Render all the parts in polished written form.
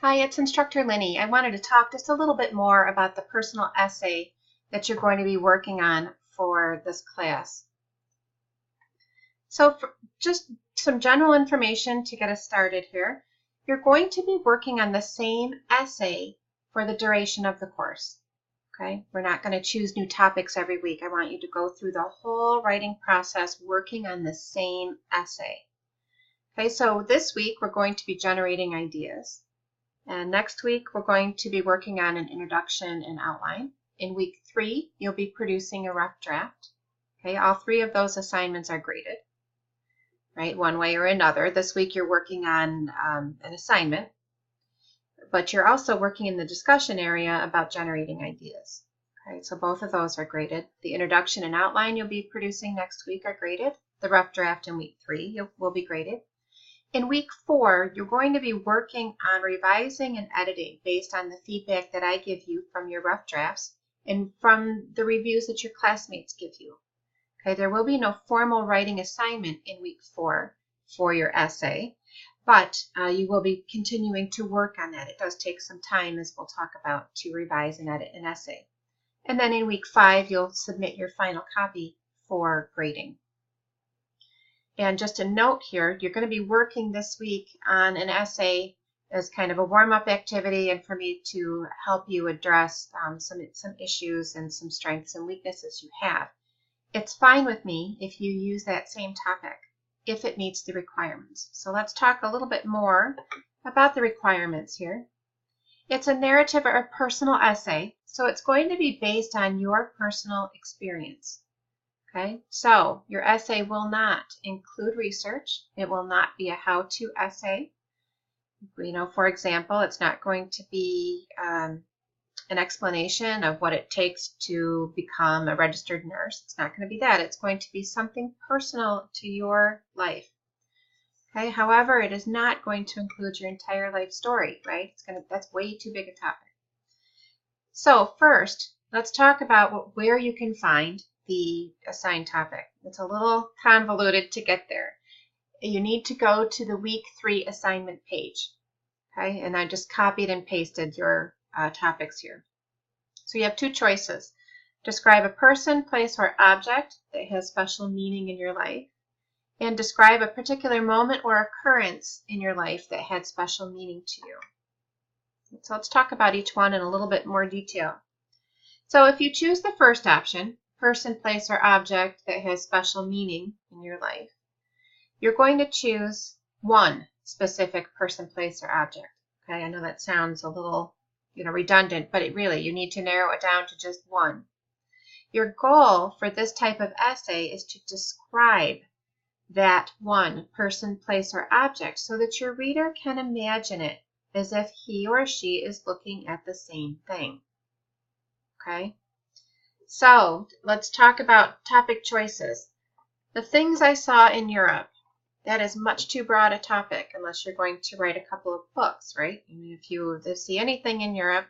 Hi, it's Instructor Linny. I wanted to talk just a little bit more about the personal essay that you're going to be working on for this class. So just some general information to get us started here. You're going to be working on the same essay for the duration of the course. Okay, we're not going to choose new topics every week. I want you to go through the whole writing process working on the same essay. Okay, so this week we're going to be generating ideas. And next week, we're going to be working on an introduction and outline. In week 3, you'll be producing a rough draft. Okay, all 3 of those assignments are graded, right, one way or another. This week, you're working on an assignment, but you're also working in the discussion area about generating ideas. Okay, so both of those are graded. The introduction and outline you'll be producing next week are graded. The rough draft in week 3 will be graded. In week 4, you're going to be working on revising and editing based on the feedback that I give you from your rough drafts and from the reviews that your classmates give you. Okay, there will be no formal writing assignment in week 4 for your essay, but you will be continuing to work on that. It does take some time, as we'll talk about, to revise and edit an essay. And then in week 5, you'll submit your final copy for grading. And just a note here, you're going to be working this week on an essay as kind of a warm-up activity and for me to help you address some issues and some strengths and weaknesses you have. It's fine with me if you use that same topic, if it meets the requirements. So let's talk a little bit more about the requirements here. It's a narrative or a personal essay, so it's going to be based on your personal experience. Okay, so your essay will not include research. It will not be a how-to essay. For example, it's not going to be an explanation of what it takes to become a registered nurse. It's not going to be that. It's going to be something personal to your life. Okay, however, it is not going to include your entire life story, right? That's way too big a topic. So first, let's talk about where you can find the assigned topic. It's a little convoluted to get there. You need to go to the week 3 assignment page. Okay, and I just copied and pasted your topics here. So you have 2 choices. Describe a person, place, or object that has special meaning in your life, and describe a particular moment or occurrence in your life that had special meaning to you. So let's talk about each one in a little bit more detail. So if you choose the first option, person, place, or object that has special meaning in your life, you're going to choose one specific person, place, or object. Okay, I know that sounds a little, redundant, but you need to narrow it down to just one. Your goal for this type of essay is to describe that one person, place, or object so that your reader can imagine it as if he or she is looking at the same thing. Okay? So let's talk about topic choices. The things I saw in Europe, that is much too broad a topic unless you're going to write a couple of books, right? I mean, if you see anything in Europe,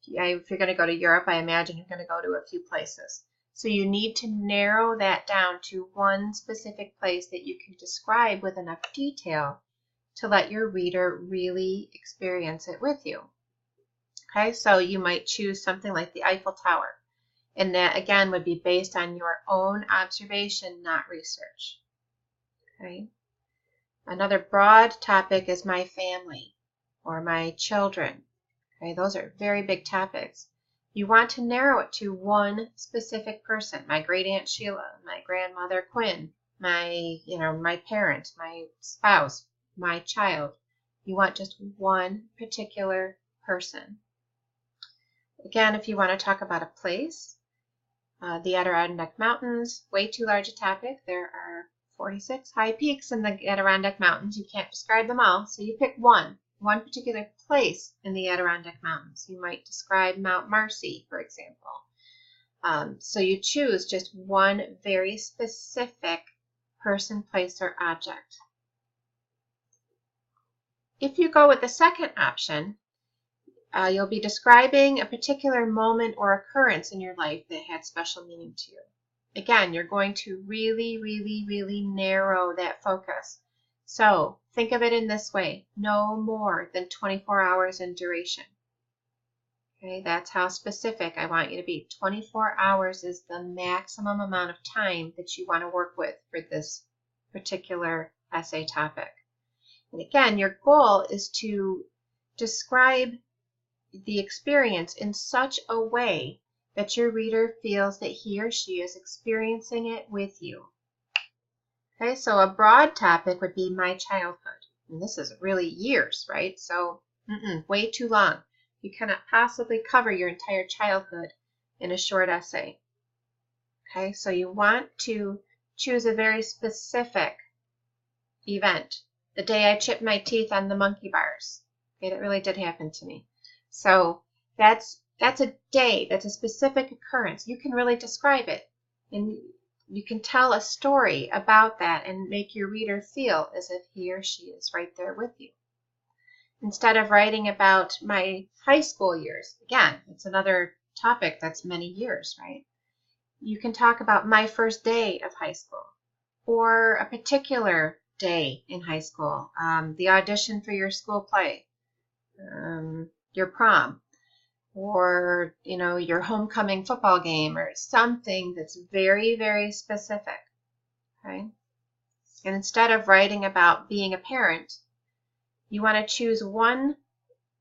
if you're going to go to Europe, I imagine you're going to go to a few places. So you need to narrow that down to one specific place that you can describe with enough detail to let your reader really experience it with you. Okay, so you might choose something like the Eiffel Tower. And that, again, would be based on your own observation, not research. Okay. Another broad topic is my family or my children. Okay, those are very big topics. You want to narrow it to one specific person. My great aunt Sheila, my grandmother Quinn, my parent, my spouse, my child. You want just one particular person. Again, if you want to talk about a place, the Adirondack Mountains, way too large a topic. There are 46 high peaks in the Adirondack Mountains. You can't describe them all, so you pick one particular place in the Adirondack Mountains. You might describe Mount Marcy, for example. So you choose just one very specific person, place, or object. If you go with the second option, you'll be describing a particular moment or occurrence in your life that had special meaning to you. Again, you're going to really, really, really narrow that focus So think of it in this way, no more than 24 hours in duration. Okay, that's how specific I want you to be. 24 hours is the maximum amount of time that you want to work with for this particular essay topic. And again, your goal is to describe the experience in such a way that your reader feels that he or she is experiencing it with you. Okay, so a broad topic would be my childhood. And this is really years, right? So way too long. You cannot possibly cover your entire childhood in a short essay. Okay, so you want to choose a very specific event. The day I chipped my teeth on the monkey bars. Okay, that really did happen to me. So that's a day, that's a specific occurrence. You can really describe it. And you can tell a story about that and make your reader feel as if he or she is right there with you. Instead of writing about my high school years, again, it's another topic that's many years, right? You can talk about my first day of high school or a particular day in high school, the audition for your school play, your prom, or your homecoming football game, or something that's very, very specific. Okay? And instead of writing about being a parent, you want to choose one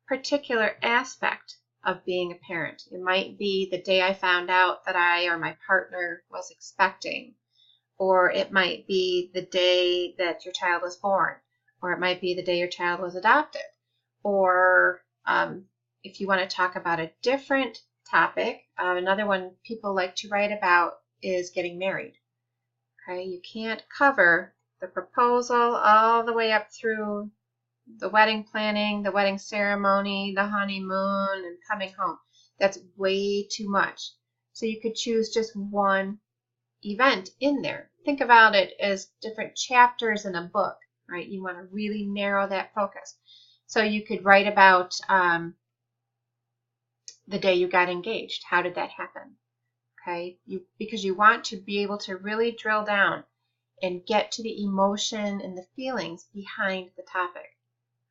particular aspect of being a parent. It might be the day I found out that I or my partner was expecting, or it might be the day that your child was born, or it might be the day your child was adopted, or if you want to talk about a different topic, another one people like to write about is getting married. Okay, you can't cover the proposal all the way up through the wedding planning, the wedding ceremony, the honeymoon, and coming home. That's way too much. So you could choose just one event in there. Think about it as different chapters in a book, right? You want to really narrow that focus. So you could write about the day you got engaged. How did that happen? Okay, because you want to be able to really drill down and get to the emotion and the feelings behind the topic.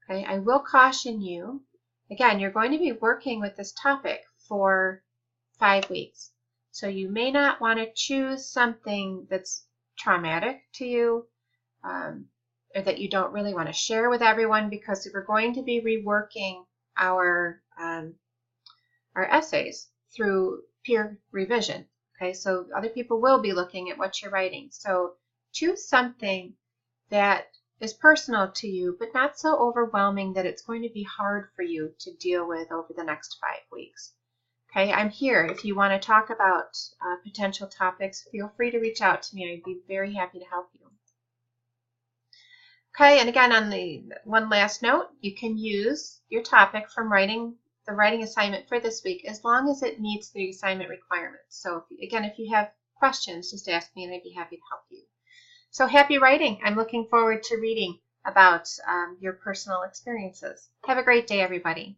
Okay, I will caution you, again, you're going to be working with this topic for 5 weeks. So you may not want to choose something that's traumatic to you, or that you don't really want to share with everyone, because we're going to be reworking our essays through peer revision. Okay, so other people will be looking at what you're writing. So choose something that is personal to you, but not so overwhelming that it's going to be hard for you to deal with over the next 5 weeks. Okay, I'm here. If you want to talk about potential topics, feel free to reach out to me. I'd be very happy to help you. Okay, and again, on the one last note, you can use your topic from the writing assignment for this week as long as it meets the assignment requirements. So again, if you have questions, just ask me and I'd be happy to help you. So happy writing. I'm looking forward to reading about your personal experiences. Have a great day, everybody.